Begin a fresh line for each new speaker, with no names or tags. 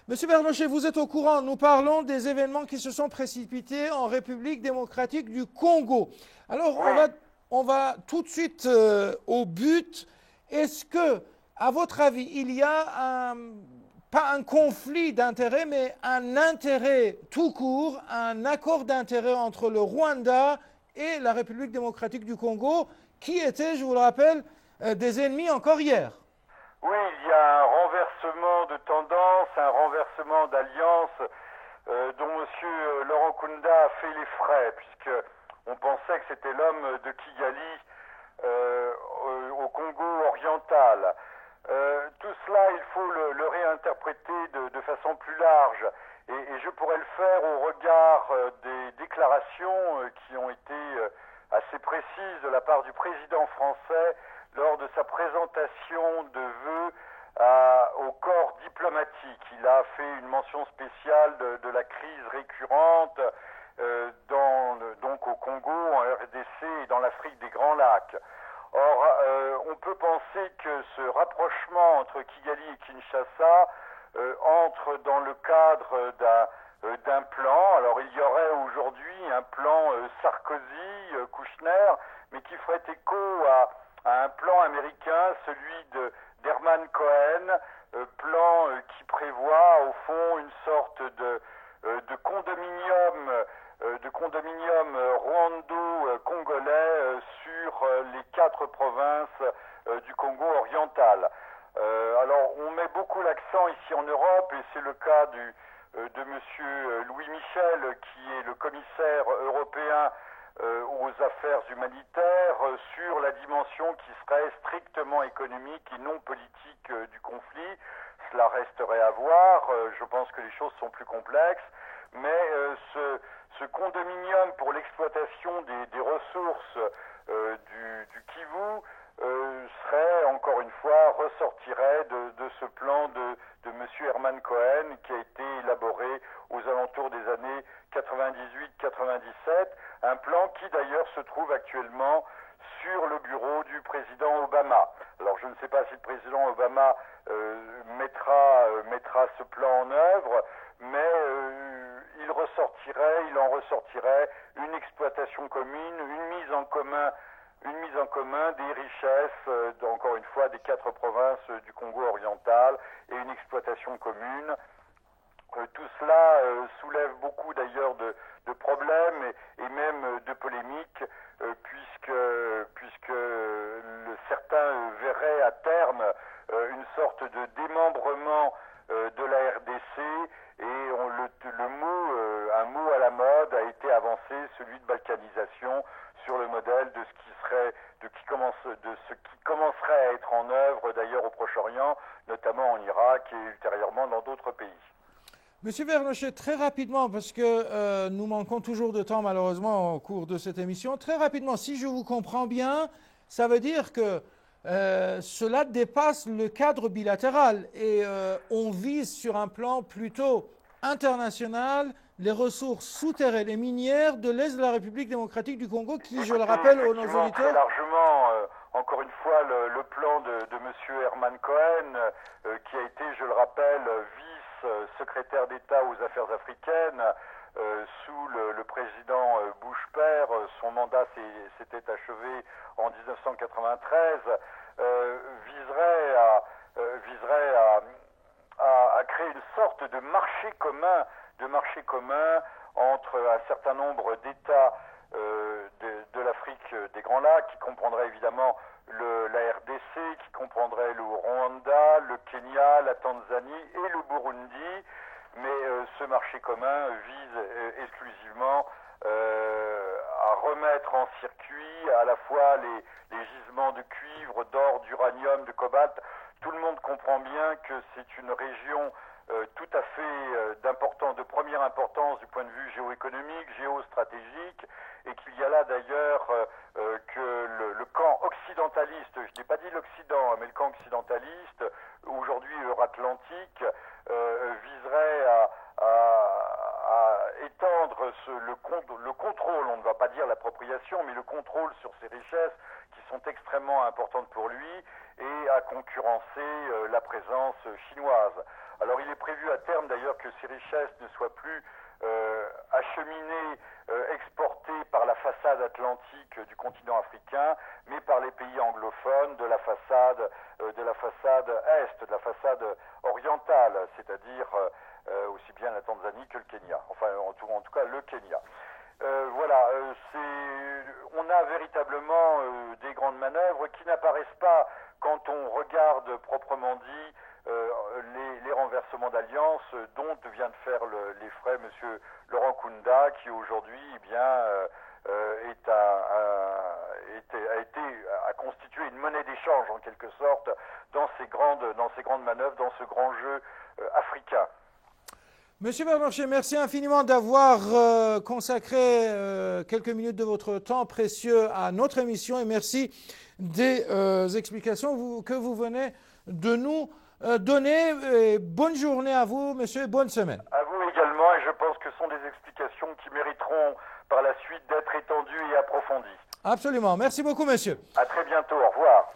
Monsieur Bernochet, vous êtes au courant, nous parlons des événements qui se sont précipités en République démocratique du Congo. Alors,
Oui,
on va tout de suite au but. Est-ce que, à votre avis, il y a pas un conflit d'intérêts, mais un intérêt tout court, un accord d'intérêt entre le Rwanda et la République démocratique du Congo, qui étaient, je vous le rappelle, des ennemis encore hier?
oui, il y a un renversement de tendance, un renversement d'alliance dont M. Laurent Kunda a fait les frais, puisque on pensait que c'était l'homme de Kigali au Congo oriental. Tout cela, il faut le réinterpréter de façon plus large. Et je pourrais le faire au regard des déclarations qui ont été assez précises de la part du président français lors de sa présentation de vœux au corps diplomatique. Il a fait une mention spéciale de la crise récurrente donc au Congo, en RDC et dans l'Afrique des Grands Lacs. Or, on peut penser que ce rapprochement entre Kigali et Kinshasa entre dans le cadre d'un plan. Alors, il y aurait aujourd'hui un plan Sarkozy-Kouchner, mais qui ferait écho à un plan américain, celui d'Herman Cohen, plan qui prévoit au fond une sorte de condominium rwando-congolais sur les 4 provinces du Congo oriental. Alors on met beaucoup l'accent ici en Europe, et c'est le cas de M. Louis Michel, qui est le commissaire européen aux affaires humanitaires, sur la dimension qui serait strictement économique et non politique du conflit. Cela resterait à voir. Je pense que les choses sont plus complexes, mais ce condominium pour l'exploitation des ressources du Kivu encore une fois, ressortirait de ce plan de M. Herman Cohen, qui a été élaboré aux alentours des années 98-97, un plan qui d'ailleurs se trouve actuellement sur le bureau du président Obama. Alors je ne sais pas si le président Obama mettra ce plan en œuvre, mais il en ressortirait une exploitation commune, une mise en commun des richesses, encore une fois, des 4 provinces du Congo oriental, et une exploitation commune. Tout cela soulève beaucoup d'ailleurs de problèmes et même de polémiques, puisque certains verraient à terme une sorte de démembrement de la RDC, et un mot à la mode a été avancé, celui de balkanisation, sur le modèle de ce qui commencerait à être en œuvre d'ailleurs au Proche-Orient, notamment en Irak et ultérieurement dans d'autres pays.
Monsieur Bernochet, très rapidement, parce que nous manquons toujours de temps malheureusement au cours de cette émission, très rapidement, si je vous comprends bien, ça veut dire que cela dépasse le cadre bilatéral et on vise sur un plan plutôt international les ressources souterraines et minières de l'Est de la République démocratique du Congo, qui, je le rappelle aux nos
Effectivement, très
auditeurs,
largement, encore une fois, le plan de M. Herman Cohen, qui a été, je le rappelle, vice-secrétaire d'État aux affaires africaines, sous le président Bush père. Son mandat s'était achevé en 1993, viserait à créer une sorte de marché commun entre un certain nombre d'États de l'Afrique des Grands Lacs, qui comprendrait évidemment la RDC, qui comprendrait le Rwanda, le Kenya, la Tanzanie et le Burundi. Mais ce marché commun vise exclusivement à remettre en circuit à la fois les gisements de cuivre, d'or, d'uranium, de cobalt. Tout le monde comprend bien que c'est une région tout à fait de première importance du point de vue géoéconomique, géostratégique, et qu'il y a là d'ailleurs que le camp occidentaliste, je n'ai pas dit l'Occident, mais le camp occidentaliste, aujourd'hui euro-atlantique, viserait à étendre le contrôle, on ne va pas dire l'appropriation, mais le contrôle sur ces richesses qui sont extrêmement importantes pour lui et à concurrencer la présence chinoise. Alors il est prévu à terme d'ailleurs que ces richesses ne soient plus acheminées, exportées par la façade atlantique du continent africain, mais par les pays anglophones de la façade est, de la façade orientale, c'est-à-dire aussi bien la Tanzanie que le Kenya, enfin en tout cas le Kenya. Voilà, on a véritablement des grandes manœuvres qui n'apparaissent pas quand on regarde proprement dit les renversements d'alliance dont vient de faire les frais M. Laurent Kunda, qui aujourd'hui a constitué une monnaie d'échange en quelque sorte dans ces grandes manœuvres, dans ce grand jeu africain.
Monsieur Bernochet, merci infiniment d'avoir consacré quelques minutes de votre temps précieux à notre émission et merci des explications que vous venez de nous donner. Et bonne journée à vous, monsieur, et bonne semaine.
À vous également, et je pense que ce sont des explications qui mériteront par la suite d'être étendues et approfondies.
Absolument. Merci beaucoup, monsieur.
À très bientôt. Au revoir.